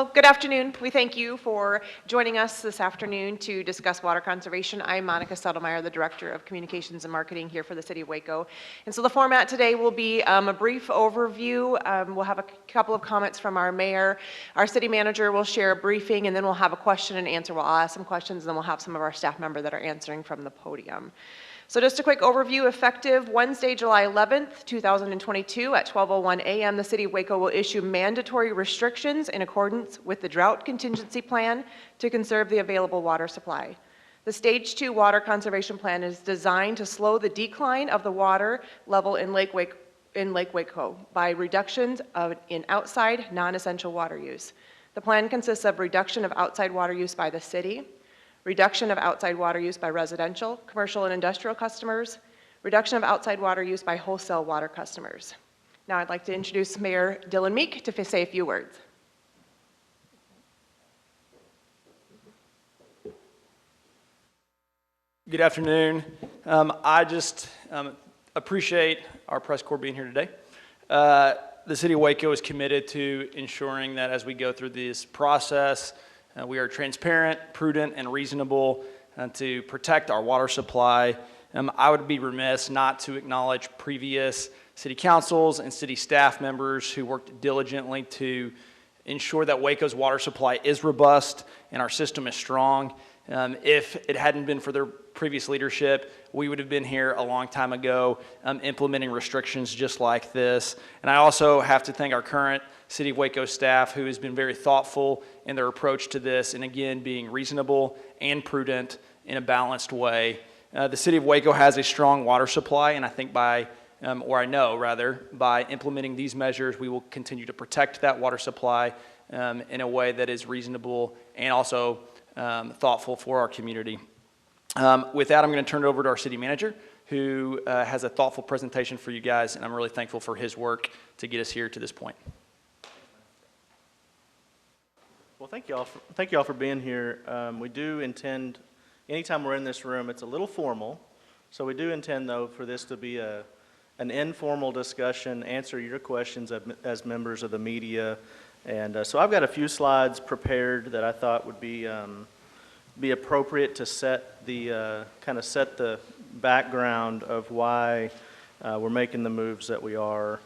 Well, good afternoon. We thank you for joining us this afternoon to discuss water conservation. I'm Monica Settlemyer, the Director of Communications and Marketing here for the City of Waco. And so the format today will be a brief overview. We'll have a couple of comments from our mayor. Our city manager will share a briefing, and then we'll have a question and answer. We'll ask some questions, and then we'll have some of our staff members that are answering from the podium. So just a quick overview, effective Wednesday, July 11th, 2022 at 12:01 a.m., the City of Waco will issue mandatory restrictions in accordance with the Drought Contingency Plan to conserve the available water supply. The Stage 2 Water Conservation Plan is designed to slow the decline of the water level in Lake Waco by reductions in outside non-essential water use. The plan consists of reduction of outside water use by the city, reduction of outside water use by residential, commercial, and industrial customers, reduction of outside water use by wholesale water customers. Now I'd like to introduce Mayor Dylan Meek to say a few words. Good afternoon. I just appreciate our press corps being here today. The City of Waco is committed to ensuring that as we go through this process, we are transparent, prudent, and reasonable to protect our water supply. I would be remiss not to acknowledge previous city councils and city staff members who worked diligently to ensure that Waco's water supply is robust and our system is strong. If it hadn't been for their previous leadership, we would have been here a long time ago implementing restrictions just like this. And I also have to thank our current City of Waco staff who has been very thoughtful in their approach to this and again being reasonable and prudent in a balanced way. The City of Waco has a strong water supply, and I think by implementing these measures, we will continue to protect that water supply in a way that is reasonable and also thoughtful for our community. With that, I'm going to turn it over to our city manager, who has a thoughtful presentation for you guys, and I'm really thankful for his work to get us here to this point. Well, thank you all for being here. We do intend, anytime we're in this room, it's a little formal, so we do intend, though, for this to be an informal discussion, answer your questions as members of the media. And so I've got a few slides prepared that I thought would be appropriate to set the set the background of why we're making the moves that we are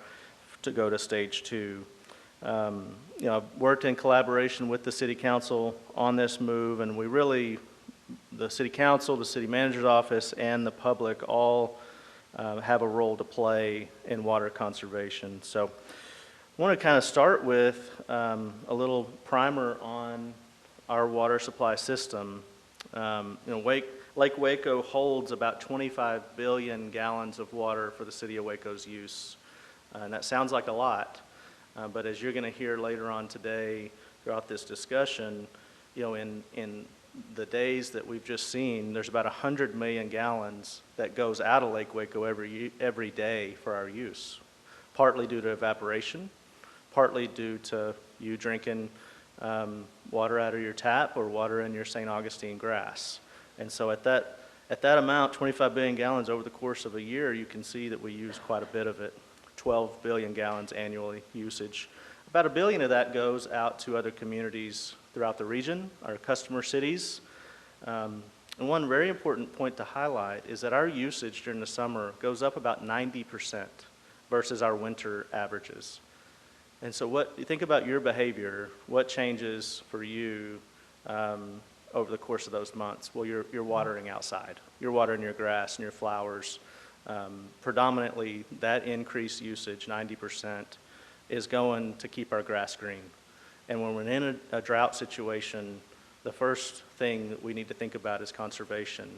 to go to stage 2. I've worked in collaboration with the City Council on this move, and we really, the City Council, the City Manager's Office, and the public all have a role to play in water conservation. So I want to kind of start with a little primer on our water supply system. Lake Waco holds about 25 billion gallons of water for the City of Waco's use. And that sounds like a lot, but as you're going to hear later on today throughout this discussion, in the days that we've just seen, there's about 100 million gallons that goes out of Lake Waco every day for our use, partly due to evaporation, partly due to you drinking water out of your tap or water in your St. Augustine grass. And so at that amount, 25 billion gallons over the course of a year, you can see that we use quite a bit of it, 12 billion gallons annually usage. About 1 billion of that goes out to other communities throughout the region, our customer cities. And one very important point to highlight is that our usage during the summer goes up about 90% versus our winter averages. And so what you think about your behavior, what changes for you over the course of those months? Well, you're watering outside. You're watering your grass and your flowers. Predominantly, that increased usage, 90%, is going to keep our grass green. And when we're in a drought situation, the first thing that we need to think about is conservation,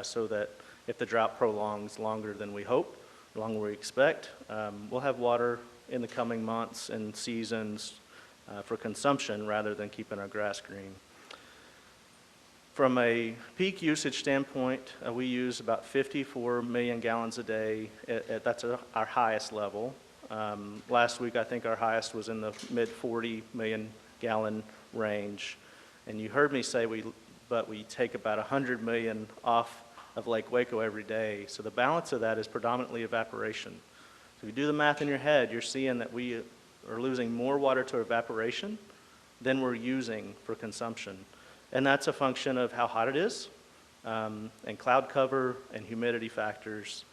so that if the drought prolongs longer than we hope, longer than we expect, we'll have water in the coming months and seasons for consumption rather than keeping our grass green. From a peak usage standpoint, we use about 54 million gallons a day. That's our highest level. Last week, I think our highest was in the mid 40 million gallon range. And you heard me say we take about 100 million off of Lake Waco every day. So the balance of that is predominantly evaporation. So if you do the math in your head, you're seeing that we are losing more water to evaporation than we're using for consumption. And that's a function of how hot it is, and cloud cover and humidity factors.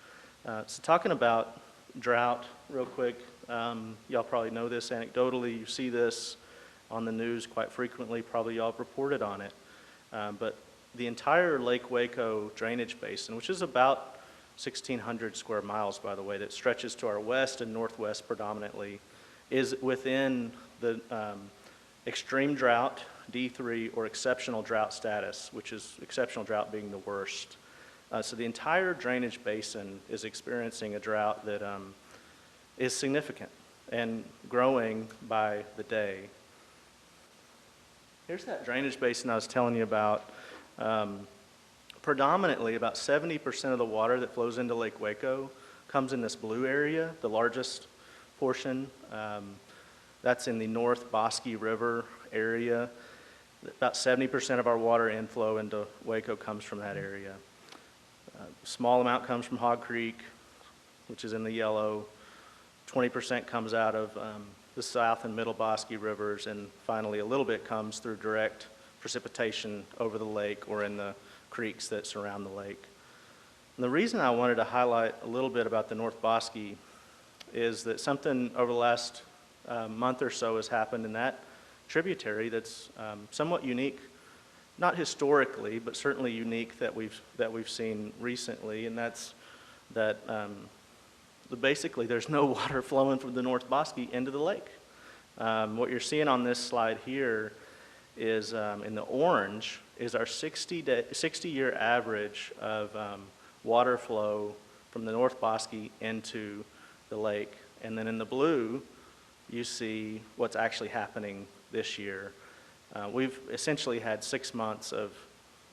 So talking about drought real quick, y'all probably know this anecdotally. You see this on the news quite frequently. Probably y'all have reported on it. But the entire Lake Waco drainage basin, which is about 1,600 square miles, by the way, that stretches to our west and northwest predominantly, is within the extreme drought, D3, or exceptional drought status, which is exceptional drought being the worst. So the entire drainage basin is experiencing a drought that is significant and growing by the day. Here's that drainage basin I was telling you about. Predominantly, about 70% of the water that flows into Lake Waco comes in this blue area, the largest portion. That's in the North Bosque River area. About 70% of our water inflow into Waco comes from that area. A small amount comes from Hog Creek, which is in the yellow. 20% comes out of the South and Middle Bosque rivers, and finally a little bit comes through direct precipitation over the lake or in the creeks that surround the lake. And the reason I wanted to highlight a little bit about the North Bosque is that something over the last month or so has happened in that tributary that's somewhat unique, not historically, but certainly unique that we've seen recently, and that's that basically there's no water flowing from the North Bosque into the lake. What you're seeing on this slide here is in the orange is our 60-year average of water flow from the North Bosque into the lake. And then in the blue, you see what's actually happening this year. We've essentially had 6 months of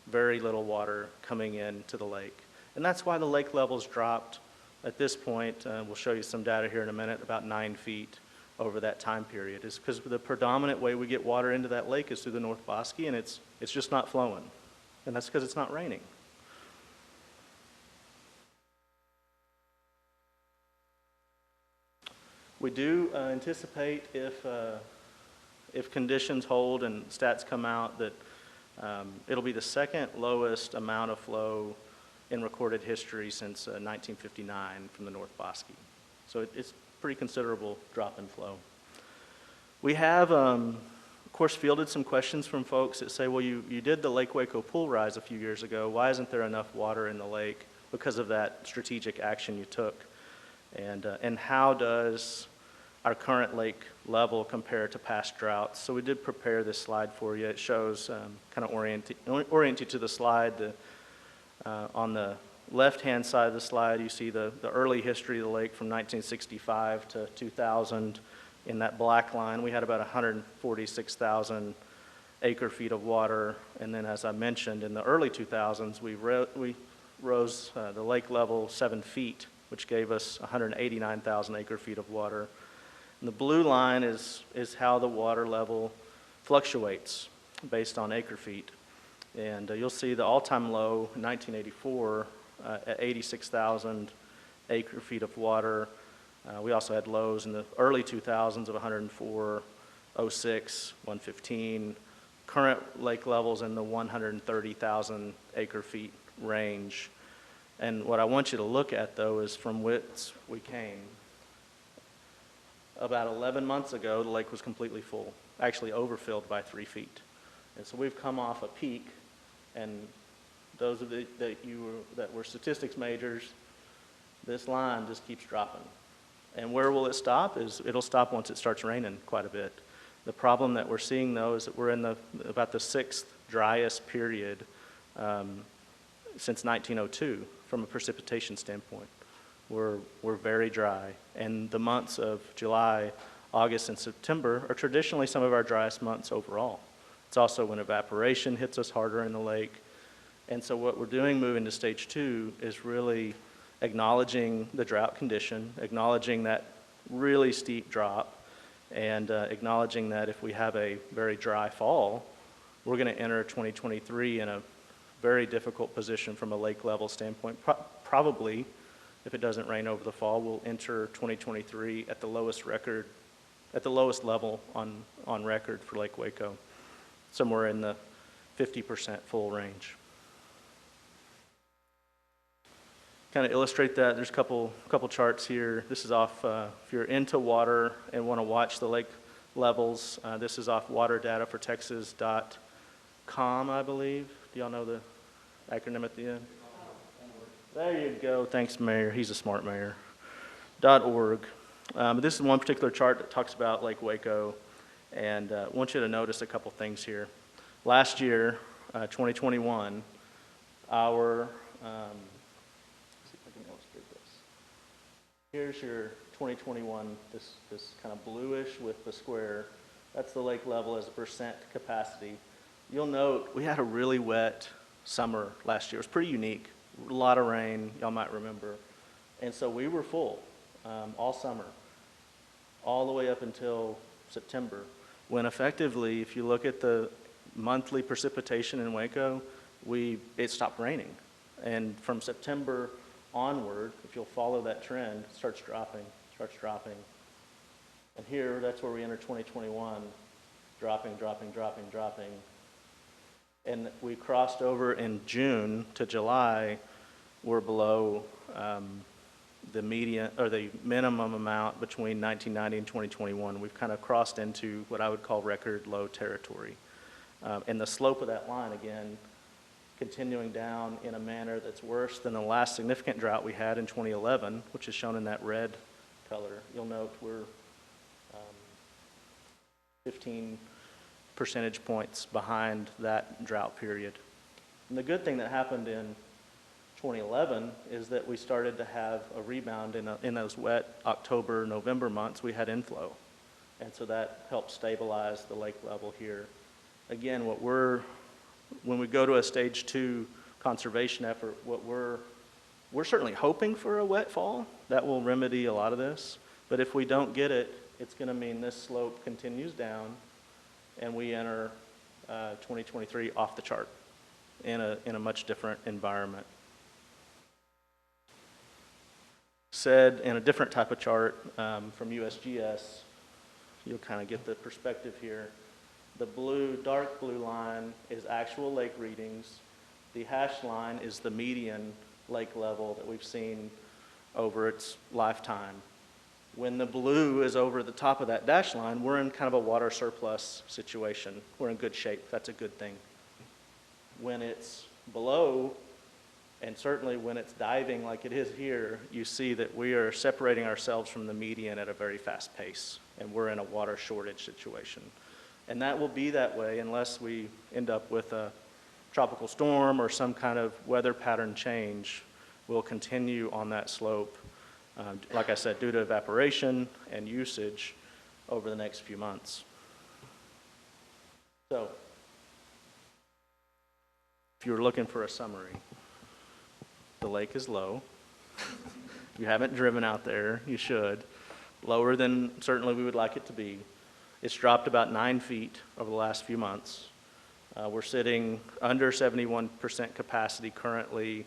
very little water coming into the lake. And that's why the lake levels dropped at this point. We'll show you some data here in a minute, about 9 feet over that time period. Is because the predominant way we get water into that lake is through the North Bosque, and it's just not flowing. And that's because it's not raining. We do anticipate if conditions hold and stats come out that it'll be the second lowest amount of flow in recorded history since 1959 from the North Bosque. So it's pretty considerable drop in flow. We have, of course, fielded some questions from folks that say, well, you did the Lake Waco pool rise a few years ago. Why isn't there enough water in the lake because of that strategic action you took? And how does our current lake level compare to past droughts? So we did prepare this slide for you. It shows, kind of orient you to the slide. On the left-hand side of the slide, you see the early history of the lake from 1965 to 2000. In that black line, we had about 146,000 acre-feet of water. And then, as I mentioned, in the early 2000s, we rose the lake level 7 feet, which gave us 189,000 acre-feet of water. And the blue line is how the water level fluctuates based on acre-feet. And you'll see the all-time low in 1984 at 86,000 acre-feet of water. We also had lows in the early 2000s of 104, 06, 115. Current lake levels in the 130,000 acre-feet range. And what I want you to look at, though, is from whence we came. About 11 months ago, the lake was completely full, actually overfilled by 3 feet. And so we've come off a peak, and those of that were statistics majors, this line just keeps dropping. And where will it stop? It'll stop once it starts raining quite a bit. The problem that we're seeing, though, is that we're in about the 6th driest period since 1902 from a precipitation standpoint. We're very dry, and the months of July, August, and September are traditionally some of our driest months overall. It's also when evaporation hits us harder in the lake. And so what we're doing moving to stage 2 is really acknowledging the drought condition, acknowledging that really steep drop, and acknowledging that if we have a very dry fall, we're going to enter 2023 in a very difficult position from a lake level standpoint. Probably, if it doesn't rain over the fall, we'll enter 2023 at the lowest record at the lowest level on record for Lake Waco, somewhere in the 50% full range. Kind of illustrate that, there's a couple charts here. This is off, if you're into water and want to watch the lake levels, this is off water data for Texas.com, I believe. Do y'all know the acronym at the end? There you go. Thanks, Mayor. He's a smart mayor. .org. This is one particular chart that talks about Lake Waco, and I want you to notice a couple things here. Last year, 2021, our here's your 2021, this kind of bluish with the square. That's the lake level as a percent capacity. You'll note we had a really wet summer last year. It was pretty unique. A lot of rain, y'all might remember. And so we were full all summer, all the way up until September, when effectively, if you look at the monthly precipitation in Waco, it stopped raining. And from September onward, if you'll follow that trend, it starts dropping. And here, that's where we enter 2021, dropping. And we crossed over in June to July, we're below the median, or the minimum amount between 1990 and 2021. We've kind of crossed into what I would call record low territory. And the slope of that line, again, continuing down in a manner that's worse than the last significant drought we had in 2011, which is shown in that red color. You'll note we're 15 percentage points behind that drought period. And the good thing that happened in 2011 is that we started to have a rebound in those wet October, November months. We had inflow. And so that helped stabilize the lake level here. Again, when we go to a stage 2 conservation effort, we're certainly hoping for a wet fall. That will remedy a lot of this. But if we don't get it, it's going to mean this slope continues down and we enter 2023 off the chart in a much different environment. Said in a different type of chart from USGS, you'll kind of get the perspective here. The dark blue line is actual lake readings. The hashed line is the median lake level that we've seen over its lifetime. When the blue is over the top of that dashed line, we're in kind of a water surplus situation. We're in good shape. That's a good thing. When it's below, and certainly when it's diving like it is here, you see that we are separating ourselves from the median at a very fast pace, and we're in a water shortage situation. And that will be that way unless we end up with a tropical storm or some kind of weather pattern change. We'll continue on that slope, like I said, due to evaporation and usage over the next few months. So, if you're looking for a summary, the lake is low. If you haven't driven out there, you should. Lower than certainly we would like it to be. It's dropped about 9 feet over the last few months. We're sitting under 71% capacity currently,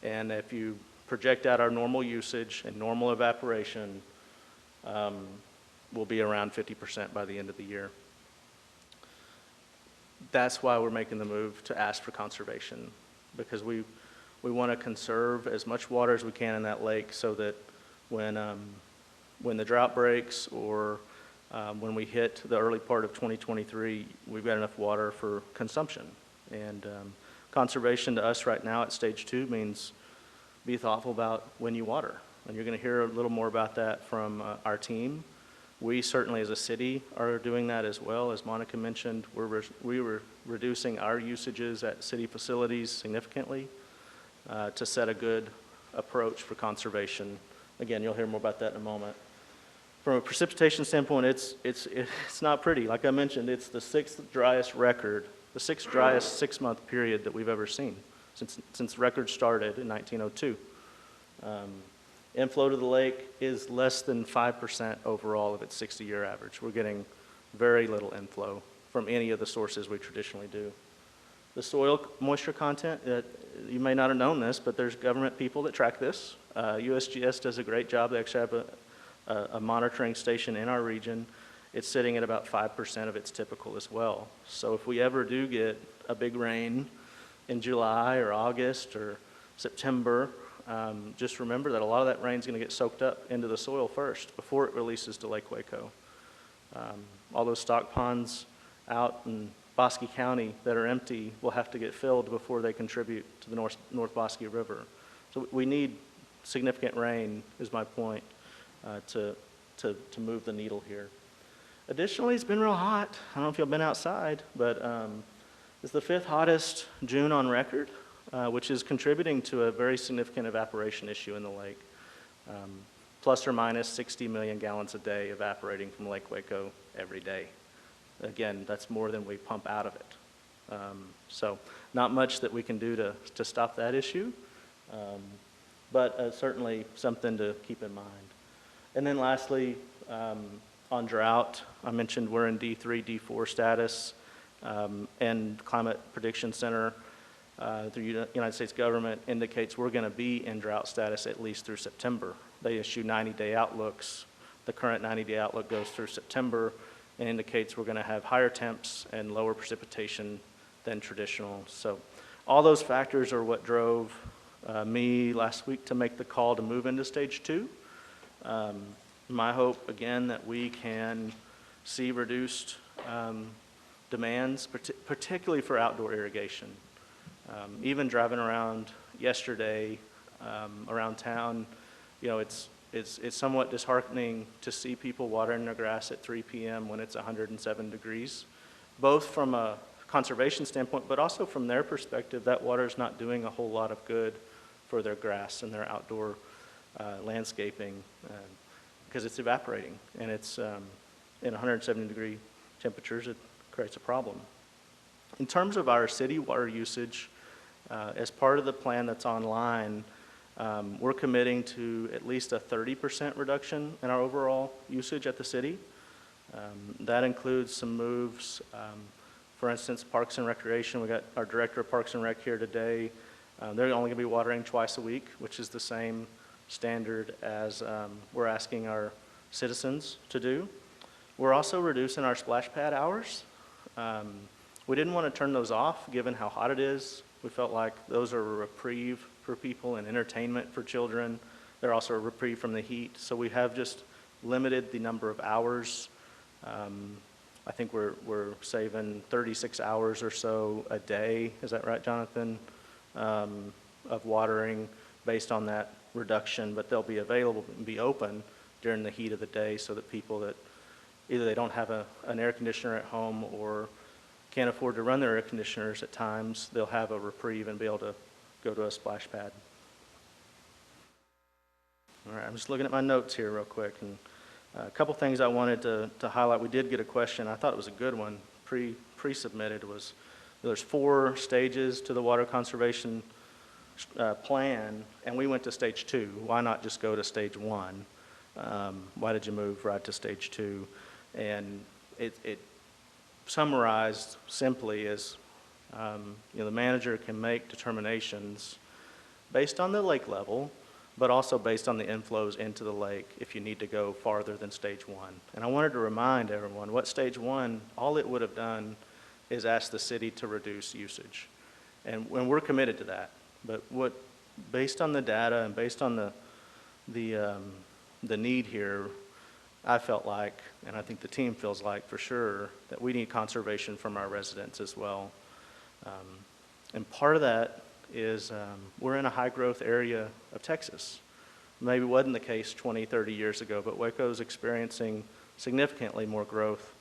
and if you project out our normal usage and normal evaporation, we'll be around 50% by the end of the year. That's why we're making the move to ask for conservation, because we want to conserve as much water as we can in that lake so that when the drought breaks or when we hit the early part of 2023, we've got enough water for consumption. And conservation to us right now at stage 2 means be thoughtful about when you water. And you're going to hear a little more about that from our team. We certainly as a city are doing that as well. As Monica mentioned, we were reducing our usages at city facilities significantly to set a good approach for conservation. Again, you'll hear more about that in a moment. From a precipitation standpoint, it's not pretty. Like I mentioned, it's the 6th driest record, the 6th driest 6-month period that we've ever seen since records started in 1902. Inflow to the lake is less than 5% overall of its 60-year average. We're getting very little inflow from any of the sources we traditionally do. The soil moisture content, you may not have known this, but there's government people that track this. USGS does a great job. They actually have a monitoring station in our region, it's sitting at about 5% of its typical as well. So if we ever do get a big rain in July or August or September, just remember that a lot of that rain is going to get soaked up into the soil first before it releases to Lake Waco. All those stock ponds out in Bosque County that are empty will have to get filled before they contribute to the North Bosque River. So we need significant rain, is my point, to move the needle here. Additionally, it's been real hot. I don't know if you've been outside, but it's the 5th hottest June on record, which is contributing to a very significant evaporation issue in the lake. Plus or minus 60 million gallons a day evaporating from Lake Waco every day. Again, that's more than we pump out of it. So not much that we can do to stop that issue, but certainly something to keep in mind. And then lastly, on drought, I mentioned we're in D3, D4 status, and Climate Prediction Center the United States government indicates we're going to be in drought status at least through September. They issue 90-day outlooks. The current 90-day outlook goes through September and indicates we're going to have higher temps and lower precipitation than traditional. So all those factors are what drove me last week to make the call to move into stage 2. My hope, again, that we can see reduced demands, particularly for outdoor irrigation. Even driving around yesterday around town, you know, it's somewhat disheartening to see people watering their grass at 3 p.m. when it's 107 degrees, both from a conservation standpoint, but also from their perspective, that water is not doing a whole lot of good for their grass and their outdoor landscaping because it's evaporating, and it's in 170-degree temperatures, it creates a problem. In terms of our city water usage, as part of the plan that's online, we're committing to at least a 30% reduction in our overall usage at the city. That includes some moves. For instance, Parks and Recreation, we got our Director of Parks and Rec here today. They're only going to be watering twice a week, which is the same standard as we're asking our citizens to do. We're also reducing our splash pad hours. We didn't want to turn those off given how hot it is. We felt like those are a reprieve for people and entertainment for children. They're also a reprieve from the heat. So we have just limited the number of hours. I think we're saving 36 hours or so a day. Is that right, Jonathan? Of watering based on that reduction, but they'll be available and be open during the heat of the day so that people that either they don't have an air conditioner at home or can't afford to run their air conditioners at times, they'll have a reprieve and be able to go to a splash pad. All right, I'm just looking at my notes here real quick, and a couple things I wanted to highlight. We did get a question. I thought it was a good one, pre-submitted, was there's 4 stages to the water conservation plan, and we went to stage 2. Why not just go to stage 1? Why did you move right to stage 2? And it summarized simply as the manager can make determinations based on the lake level, but also based on the inflows into the lake if you need to go farther than stage 1. And I wanted to remind everyone what stage 1, all it would have done is ask the city to reduce usage. And when we're committed to that, but based on the data and based on the need here, I felt like, and I think the team feels like for sure, that we need conservation from our residents as well. And part of that is we're in a high growth area of Texas. Maybe it wasn't the case 20, 30 years ago, but Waco is experiencing significantly more growth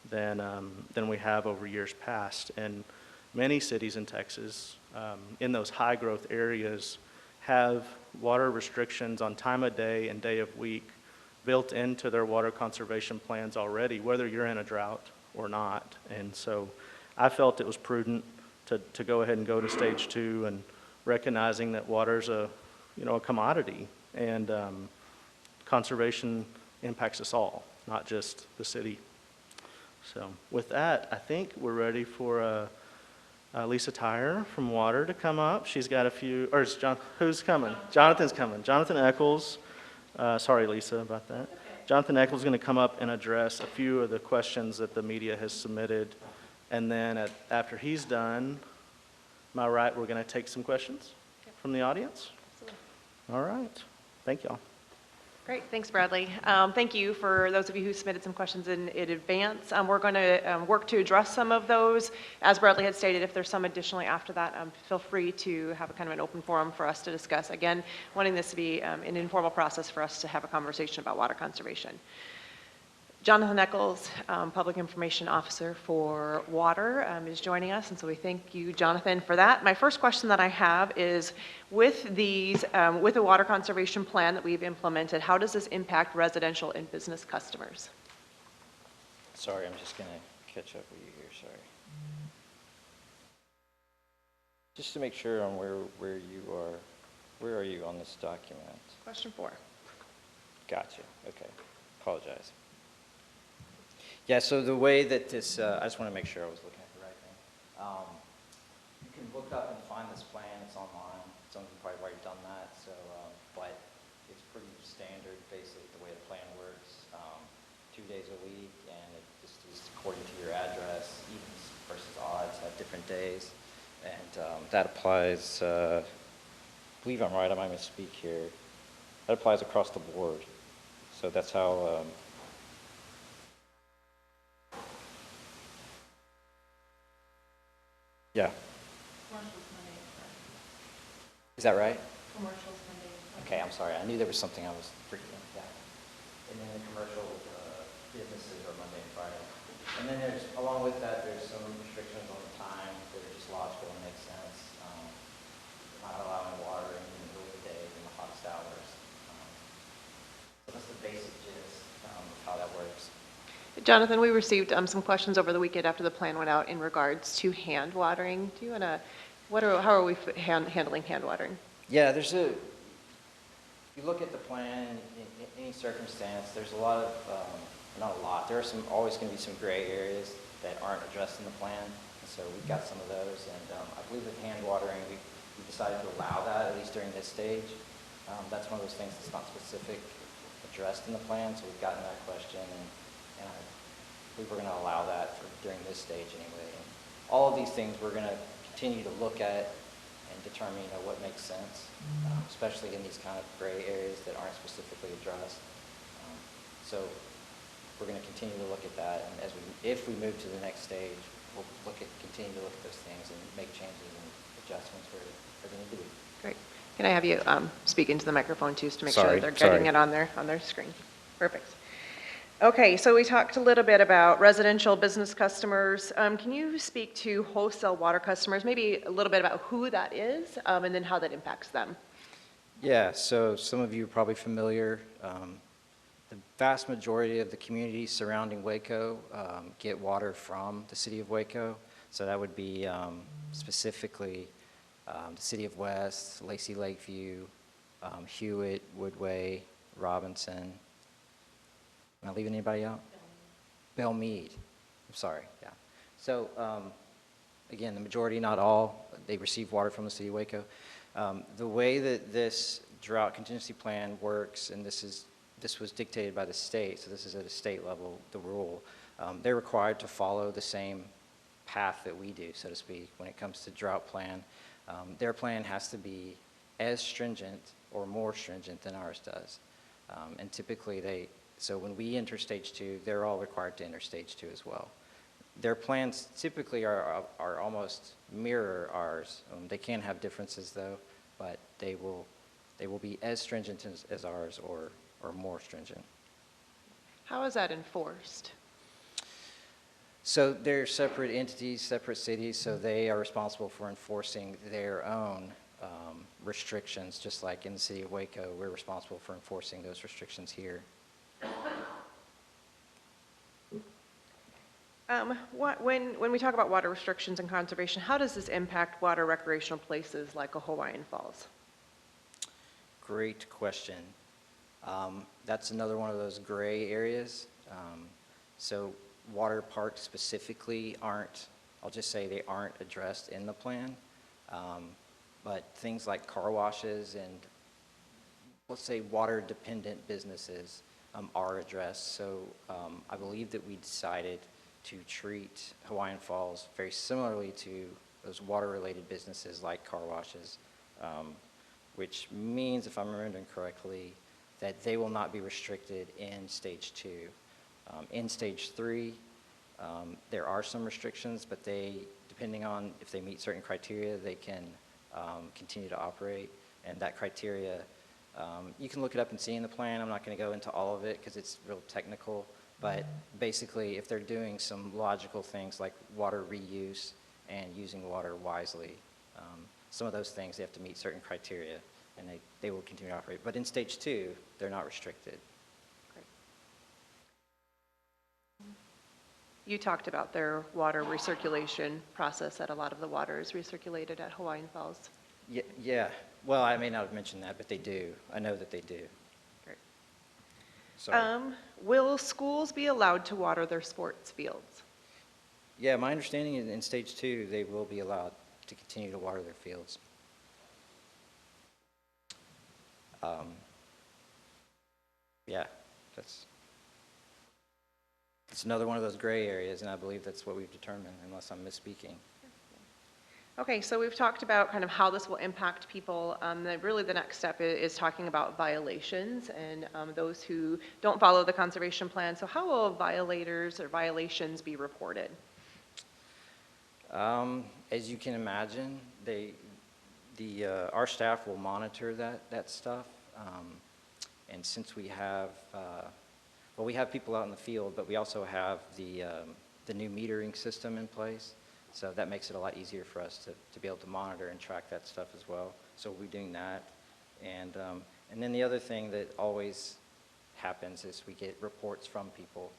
than we have over years past. And many cities in Texas, in those high growth areas, have water restrictions on time of day and day of week built into their water conservation plans already, whether you're in a drought or not. And so I felt it was prudent to go ahead and go to stage 2, and recognizing that water's a commodity, and conservation impacts us all, not just the city. So with that, I think we're ready for Lisa Tyre from Water to come up. She's got a few, or is who's coming? Jonathan's coming. Jonathan Eccles. Sorry, Lisa, about that. Jonathan Eccles is going to come up and address a few of the questions that the media has submitted. And then after he's done, am I right, we're going to take some questions from the audience? All right. Thank y'all. Great, thanks, Bradley. Thank you for those of you who submitted some questions in advance. We're going to work to address some of those. As Bradley had stated, if there's some additionally after that, feel free to have a kind of an open forum for us to discuss. Again, wanting this to be an informal process for us to have a conversation about water conservation. Jonathan Eccles, Public Information Officer for Water, is joining us, and so we thank you, Jonathan, for that. My first question that I have is, with these, with the water conservation plan that we've implemented, how does this impact residential and business customers? Sorry, I'm just going to catch up with you here, sorry. Just to make sure on where you are, where are you on this document? Question 4. Gotcha, okay, apologize. Yeah, so the way that this, I just want to make sure I was looking at the right thing. You can look up and find this plan, it's online. Some of you probably already done that, so, but it's pretty standard, basically, the way the plan works. 2 days a week, and it just is according to your address, evens versus odds have different days. And that applies, I believe I'm right, I might misspeak here. That applies across the board. So that's how, yeah. Is that right? Commercials Monday. Okay, I'm sorry. I knew there was something I was forgetting. Yeah. And then the commercial businesses are Monday and Friday. And then there's, along with that, there's some restrictions on the time that are just logical and make sense. Not allowing water in the middle of the day in the hottest hours. So that's the basic gist of how that works. Jonathan, we received some questions over the weekend after the plan went out in regards to hand watering. Do you want to, how are we handling hand watering? Yeah, there's a, if you look at the plan, in any circumstance, there's a lot of, not a lot, there are always going to be some gray areas that aren't addressed in the plan. And so we've got some of those, and I believe with hand watering, we decided to allow that, at least during this stage. That's one of those things that's not specific addressed in the plan, so we've gotten that question, and I believe we're going to allow that during this stage anyway. And all of these things we're going to continue to look at and determine, what makes sense, especially in these kind of gray areas that aren't specifically addressed. So we're going to continue to look at that, and if we move to the next stage, we'll continue to look at those things and make changes and adjustments where they need to be. Great. Can I have you speak into the microphone too, just to make sure Sorry, that they're getting it on their screen? Perfect. Okay, so we talked a little bit about residential business customers. Can you speak to wholesale water customers, maybe a little bit about who that is, and then how that impacts them? Yeah, so some of you are probably familiar. The vast majority of the communities surrounding Waco get water from the city of Waco. So that would be specifically the city of West, Lacey Lakeview, Hewitt, Woodway, Robinson. Am I leaving anybody out? Bellmead. I'm sorry, yeah. So again, the majority, not all, they receive water from the city of Waco. The way that this drought contingency plan works, and this was dictated by the state, so this is at a state level, the rule, they're required to follow the same path that we do, so to speak, when it comes to drought plan. Their plan has to be as stringent or more stringent than ours does. And typically so when we enter stage 2, they're all required to enter stage 2 as well. Their plans typically are almost mirror ours. They can have differences though, but they will be as stringent as ours or more stringent. How is that enforced? So they're separate entities, separate cities, so they are responsible for enforcing their own restrictions, just like in the city of Waco, we're responsible for enforcing those restrictions here. When we talk about water restrictions and conservation, how does this impact water recreational places like a Hawaiian Falls? Great question. That's another one of those gray areas. So water parks specifically aren't, I'll just say they aren't addressed in the plan. But things like car washes and let's say water dependent businesses, are addressed. So I believe that we decided to treat Hawaiian Falls very similarly to those water-related businesses like car washes, which means, if I'm remembering correctly, that they will not be restricted in stage 2. In stage 3, there are some restrictions, but they, depending on if they meet certain criteria, they can continue to operate. And that criteria, you can look it up and see in the plan. I'm not going to go into all of it because it's real technical. But basically, if they're doing some logical things like water reuse and using water wisely, some of those things, they have to meet certain criteria, and they will continue to operate. But in stage 2, they're not restricted. Great. You talked about their water recirculation process, that a lot of the water is recirculated at Hawaiian Falls. Yeah. Well, I may not have mentioned that, but they do. I know that they do. Great. Sorry. Will schools be allowed to water their sports fields? Yeah, my understanding is in stage 2, they will be allowed to continue to water their fields. Yeah, that's another one of those gray areas, and I believe that's what we've determined, unless I'm misspeaking. Okay, so we've talked about kind of how this will impact people. Really the next step is talking about violations and those who don't follow the conservation plan. So how will violators or violations be reported? As you can imagine, our staff will monitor that stuff. And since we have, we have people out in the field, but we also have the new metering system in place. So that makes it a lot easier for us to be able to monitor and track that stuff as well. So we'll be doing that. And then the other thing that always happens is we get reports from people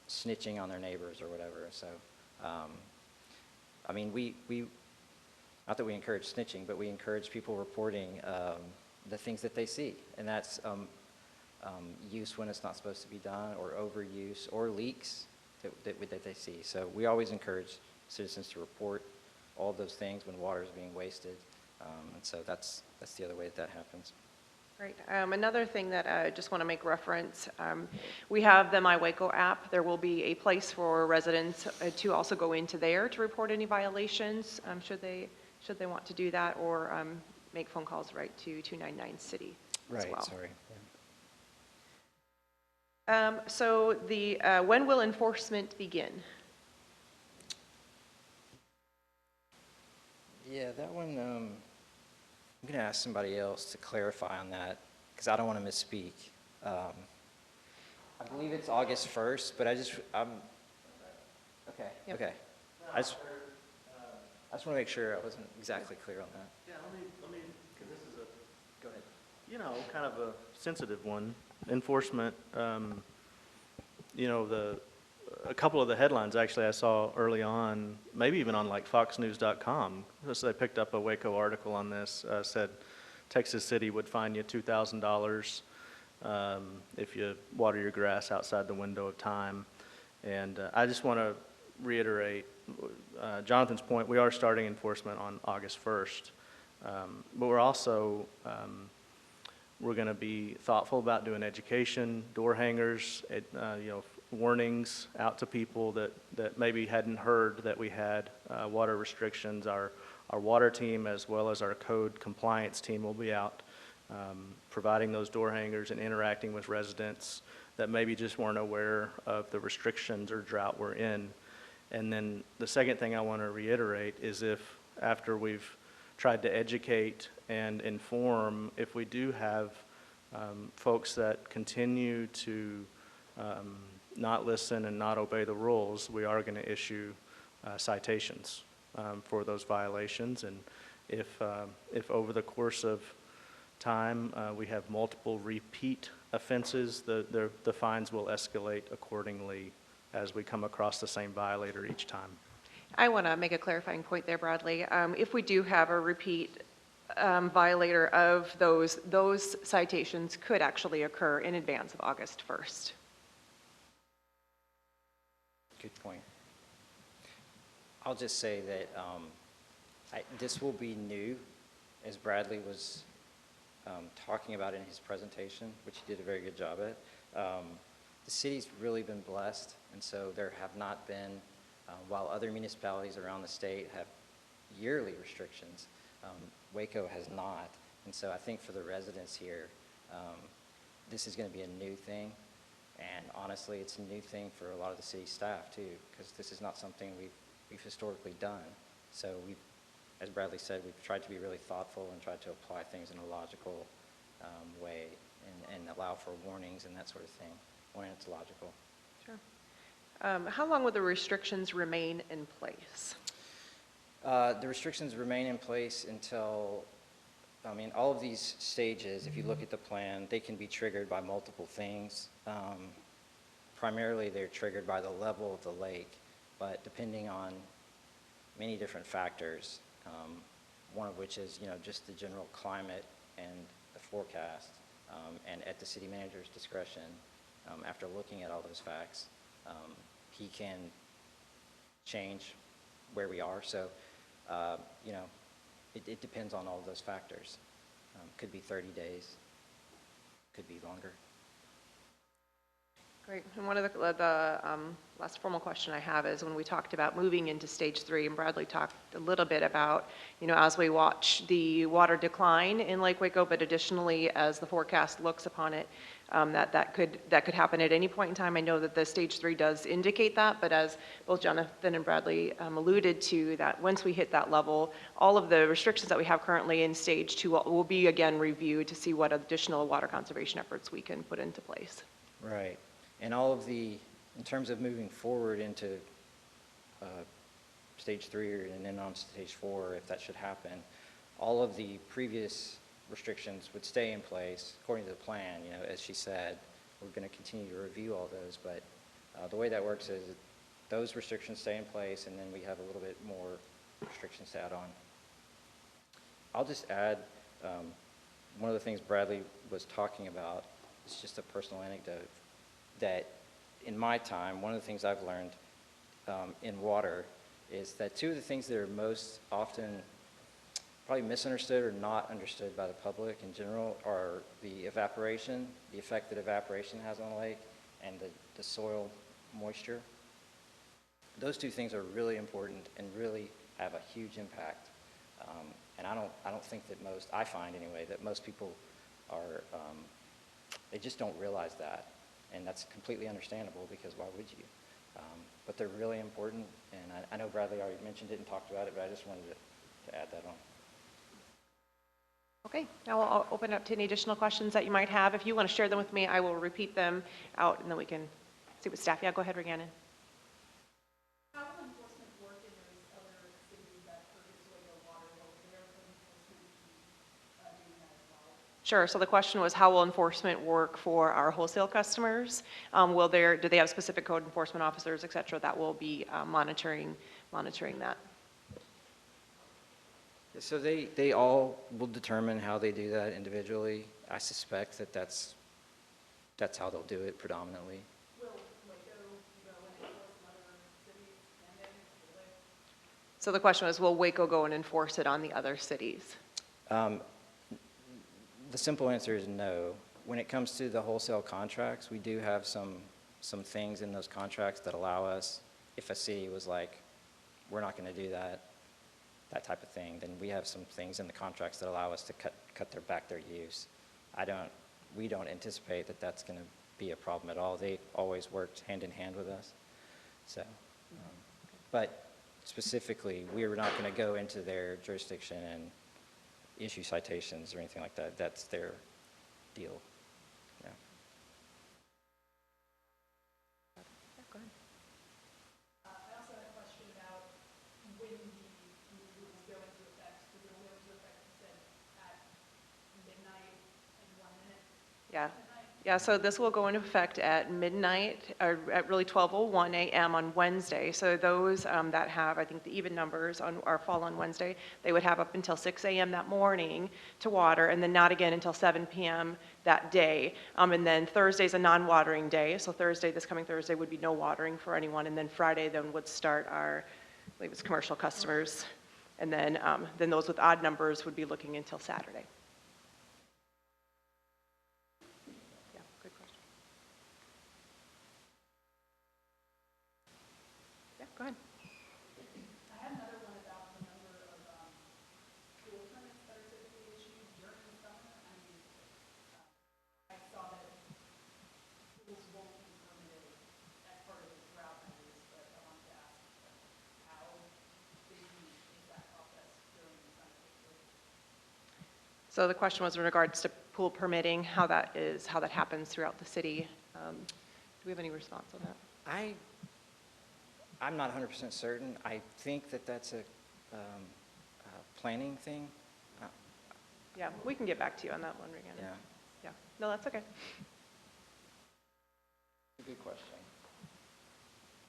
snitching on their neighbors or whatever. So, I mean, we not that we encourage snitching, but we encourage people reporting the things that they see. And that's use when it's not supposed to be done, or overuse, or leaks that they see. So we always encourage citizens to report all of those things when water is being wasted. And so that's the other way that happens. Great. Another thing that I just want to make reference, we have the My Waco app. There will be a place for residents to also go into there to report any violations, should they want to do that, or make phone calls right to 299 City as well. Right, sorry. So when will enforcement begin? Yeah, that one, I'm going to ask somebody else to clarify on that, because I don't want to misspeak. I believe it's August 1st, but okay, Yep. okay. I just want to make sure I wasn't exactly clear on that. Yeah, let me, because this is Go ahead. kind of a sensitive one. Enforcement, a couple of the headlines actually I saw early on, maybe even on like foxnews.com, so they picked up a Waco article on this, said Texas City would fine you $2,000 if you water your grass outside the window of time. And I just want to reiterate Jonathan's point. We are starting enforcement on August 1st, but we're also we're going to be thoughtful about doing education, door hangers, warnings out to people that maybe hadn't heard that we had water restrictions. Our water team, as well as our code compliance team, will be out providing those door hangers and interacting with residents that maybe just weren't aware of the restrictions or drought we're in. And then the second thing I want to reiterate is, if after we've tried to educate and inform, if we do have folks that continue to not listen and not obey the rules, we are going to issue citations for those violations. And if over the course of time we have multiple repeat offenses, the fines will escalate accordingly as we come across the same violator each time. I want to make a clarifying point there, Bradley. If we do have a repeat violator of those citations could actually occur in advance of August 1st. Good point. I'll just say that this will be new, as Bradley was talking about in his presentation, which he did a very good job at. The city's really been blessed, and so there have not been, while other municipalities around the state have yearly restrictions, Waco has not. And so I think for the residents here, this is going to be a new thing. And honestly, it's a new thing for a lot of the city staff too, because this is not something we've historically done. So we've, as Bradley said, we've tried to be really thoughtful and tried to apply things in a logical way and allow for warnings and that sort of thing when it's logical. Sure. How long will the restrictions remain in place? The restrictions remain in place until, all of these stages, if you look at the plan, they can be triggered by multiple things. Primarily, they're triggered by the level of the lake, but depending on many different factors, one of which is, just the general climate and the forecast, and at the city manager's discretion, after looking at all those facts, he can change where we are. So, it depends on all of those factors. Could be 30 days, could be longer. Great. And one of the last formal question I have is when we talked about moving into stage 3, and Bradley talked a little bit about, as we watch the water decline in Lake Waco, but additionally as the forecast looks upon it, that could happen at any point in time. I know that the stage 3 does indicate that, but as both Jonathan and Bradley alluded to, that once we hit that level, all of the restrictions that we have currently in stage 2 will be again reviewed to see what additional water conservation efforts we can put into place. Right. And all of in terms of moving forward into stage 3 and then on stage 4, if that should happen, all of the previous restrictions would stay in place according to the plan. As she said, we're going to continue to review all those, but the way that works is those restrictions stay in place, and then we have a little bit more restrictions to add on. I'll just add, one of the things Bradley was talking about is just a personal anecdote, that in my time, one of the things I've learned in water is that two of the things that are most often probably misunderstood or not understood by the public in general are the evaporation, the effect that evaporation has on the lake, and the soil moisture. Those two things are really important and really have a huge impact. And I don't think that I find anyway, that most people are, they just don't realize that. And that's completely understandable, because why would you? But they're really important, and I know Bradley already mentioned it and talked about it, but I just wanted to add that on. Okay, now I'll open it up to any additional questions that you might have. If you want to share them with me, I will repeat them out, and then we can see what staff. Yeah, go ahead, Rhiannon. How will enforcement work in those other cities that purchase Waco water? Will their enforcement be doing that as well? Sure. So the question was, how will enforcement work for our wholesale customers? Do they have specific code enforcement officers, et cetera, that will be monitoring that? So they all will determine how they do that individually. I suspect that that's how they'll do it predominantly. Will Waco go and enforce in other cities? Will they? So the question was, will Waco go and enforce it on the other cities? The simple answer is no. When it comes to the wholesale contracts, we do have some things in those contracts that allow us, if a city was like, we're not going to do that type of thing, then we have some things in the contracts that allow us to cut back their use. We don't anticipate that that's going to be a problem at all. They always worked hand in hand with us. So, but specifically, we are not going to go into their jurisdiction and issue citations or anything like that. That's their deal. Yeah. Go ahead. I also had a question about when the new rules go into effect. Does it go into effect, you said, at midnight and 1 minute? Yeah. Yeah, so this will go into effect at midnight, or at really 12:01 a.m. on Wednesday. So those that have, I think, the even numbers fall on Wednesday, they would have up until 6 a.m. that morning to water, and then not again until 7 p.m. that day. And then Thursday's a non-watering day, so this coming Thursday would be no watering for anyone, and then Friday then would start our, I believe it's commercial customers, and then those with odd numbers would be looking until Saturday. So the question was in regards to pool permitting, how that happens throughout the city. Do we have any response on that? I'm not 100% certain. I think that that's a planning thing. Yeah, we can get back to you on that one, Regan. Yeah. Yeah, no, that's okay. Good question.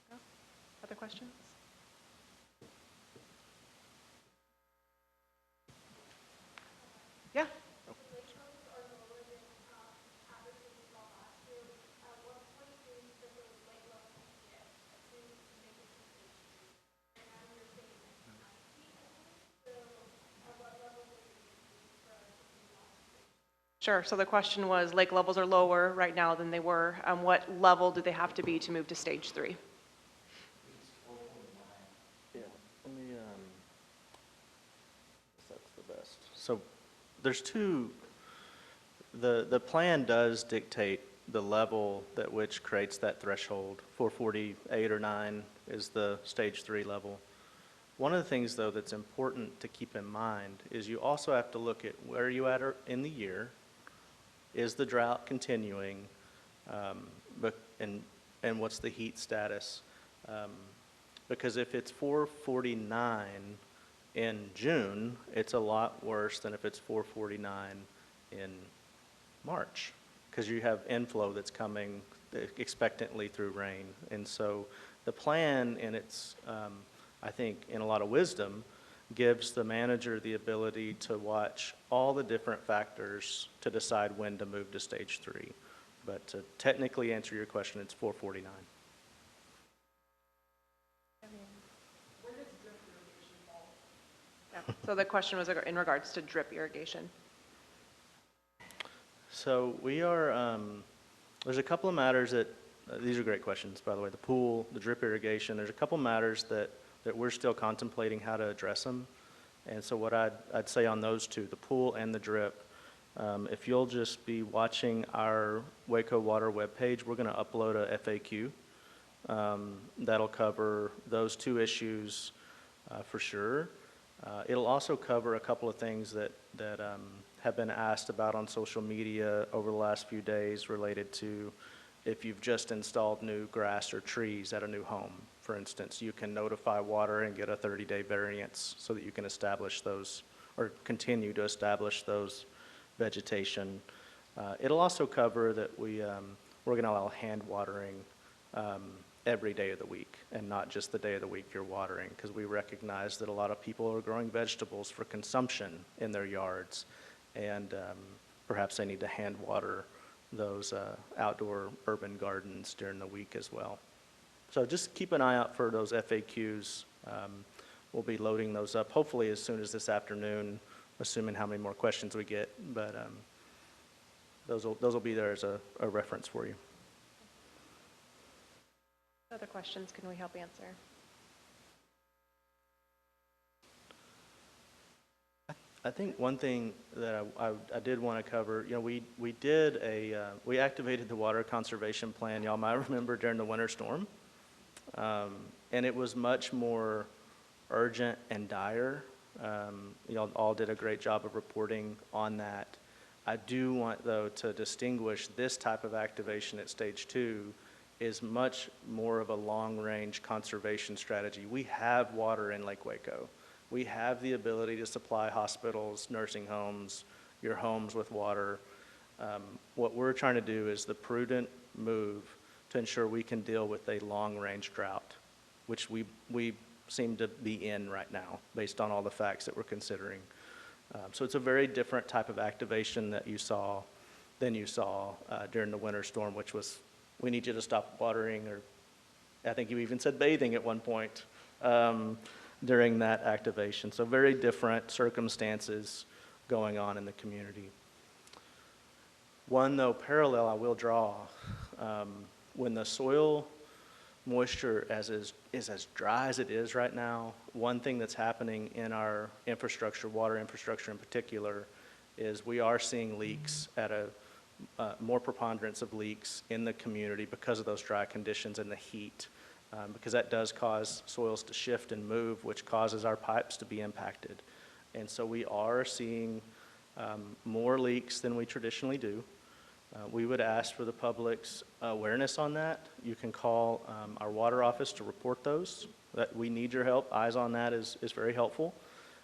No? Other questions? Yeah. Sure, so the question was, lake levels are lower right now than they were. What level do they have to be to move to stage 3? Yeah, let me, guess that's the best. So there's two, the plan does dictate the level that which creates that threshold. 448 or 9 is the stage 3 level. One of the things, though, that's important to keep in mind is you also have to look at where you at in the year. Is the drought continuing? And what's the heat status? Because if it's 449 in June, it's a lot worse than if it's 449 in March, because you have inflow that's coming expectantly through rain. And so the plan, in its, I think, in a lot of wisdom, gives the manager the ability to watch all the different factors to decide when to move to stage 3. But to technically answer your question, it's 449. Yeah. So the question was in regards to drip irrigation. So we are, there's a couple of matters that, these are great questions, by the way, the pool, the drip irrigation, there's a couple matters that we're still contemplating how to address them. And so what I'd say on those two, the pool and the drip, if you'll just be watching our Waco Water webpage, we're going to upload a FAQ that'll cover those two issues for sure. It'll also cover a couple of things that have been asked about on social media over the last few days related to if you've just installed new grass or trees at a new home. For instance, you can notify water and get a 30-day variance so that you can establish those or continue to establish those vegetation. It'll also cover that we're going to allow hand watering every day of the week and not just the day of the week you're watering, because we recognize that a lot of people are growing vegetables for consumption in their yards, and perhaps they need to hand water those outdoor urban gardens during the week as well. So just keep an eye out for those FAQs. We'll be loading those up hopefully as soon as this afternoon, assuming how many more questions we get, but those will be there as a reference for you. Other questions can we help answer? I think one thing that I did want to cover, we activated the water conservation plan, y'all might remember, during the winter storm. And it was much more urgent and dire. Y'all all did a great job of reporting on that. I do want, though, to distinguish this type of activation at stage 2 is much more of a long-range conservation strategy. We have water in Lake Waco. We have the ability to supply hospitals, nursing homes, your homes with water. What we're trying to do is the prudent move to ensure we can deal with a long-range drought, which we seem to be in right now based on all the facts that we're considering. So it's a very different type of activation than you saw during the winter storm, which was, we need you to stop watering, or I think you even said bathing at one point during that activation. So very different circumstances going on in the community. One, though, parallel I will draw, when the soil moisture is as dry as it is right now, one thing that's happening in our infrastructure, water infrastructure in particular, is we are seeing leaks at a more preponderance of leaks in the community because of those dry conditions and the heat, because that does cause soils to shift and move, which causes our pipes to be impacted. And so we are seeing more leaks than we traditionally do. We would ask for the public's awareness on that. You can call our water office to report those. That we need your help. Eyes on that is very helpful.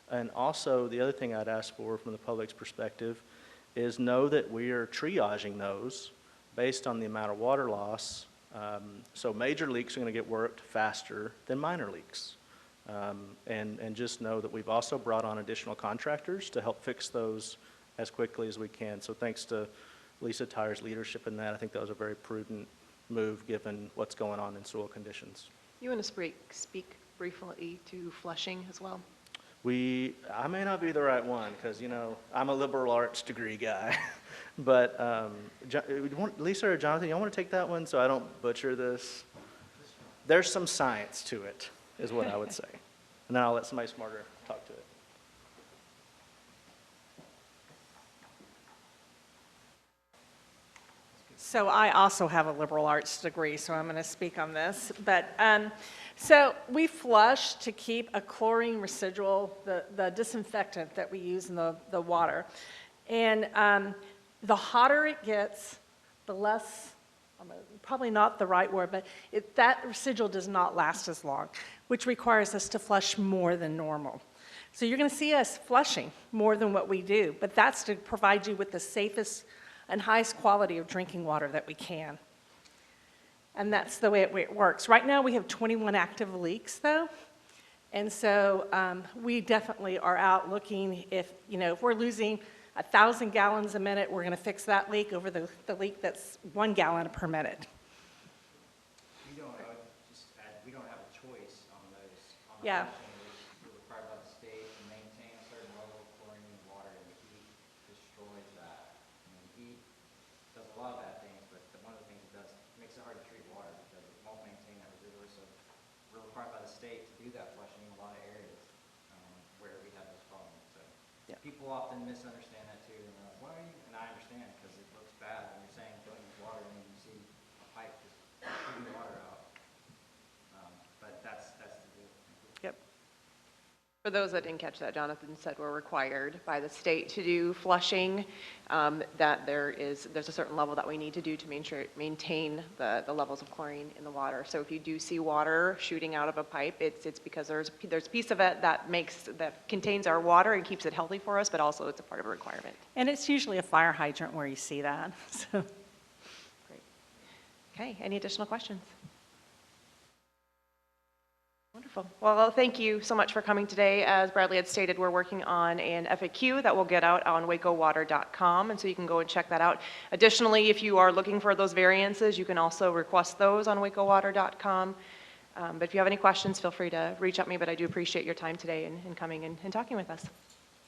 And also, the other thing I'd ask for from the public's perspective is know that we are triaging those based on the amount of water loss. So major leaks are going to get worked faster than minor leaks. And just know that we've also brought on additional contractors to help fix those as quickly as we can. So thanks to Lisa Tyer's leadership in that, I think that was a very prudent move given what's going on in soil conditions. You want to speak briefly to flushing as well? I may not be the right one because, you know, I'm a liberal arts degree guy. But Lisa or Jonathan, y'all want to take that one so I don't butcher this? There's some science to it, is what I would say. And then I'll let somebody smarter talk to it. So I also have a liberal arts degree, so I'm going to speak on this. But so we flush to keep a chlorine residual, the disinfectant that we use in the water. And the hotter it gets, the less, probably not the right word, but that residual does not last as long, which requires us to flush more than normal. So you're going to see us flushing more than what we do, but that's to provide you with the safest and highest quality of drinking water that we can. And that's the way it works. Right now we have 21 active leaks though. And so we definitely are out looking if we're losing 1,000 gallons a minute, we're going to fix that leak over the leak that's 1 gallon per minute. I would just add, we don't have a choice on those. On the Yeah. We're required by the state to maintain a certain level of chlorine in water, and the heat destroys that. Heat does a lot of bad things, but one of the things it does, it makes it hard to treat water because it won't maintain that residual. So we're required by the state to do that flushing in a lot of areas where we have those problems. So people often misunderstand that too. And they're like, why are you? And I understand because it looks bad when you're saying don't use water and then you see a pipe just shooting water out. But that's the deal. Yep. For those that didn't catch that, Jonathan said we're required by the state to do flushing, that there's a certain level that we need to do to maintain the levels of chlorine in the water. So if you do see water shooting out of a pipe, it's because there's a piece of it that contains our water and keeps it healthy for us, but also it's a part of a requirement. And it's usually a fire hydrant where you see that. So. Great. Okay, any additional questions? Wonderful. Well, thank you so much for coming today. As Bradley had stated, we're working on an FAQ that will get out on wacowater.com, and so you can go and check that out. Additionally, if you are looking for those variances, you can also request those on wacowater.com. But if you have any questions, feel free to reach out to me, but I do appreciate your time today and coming and talking with us.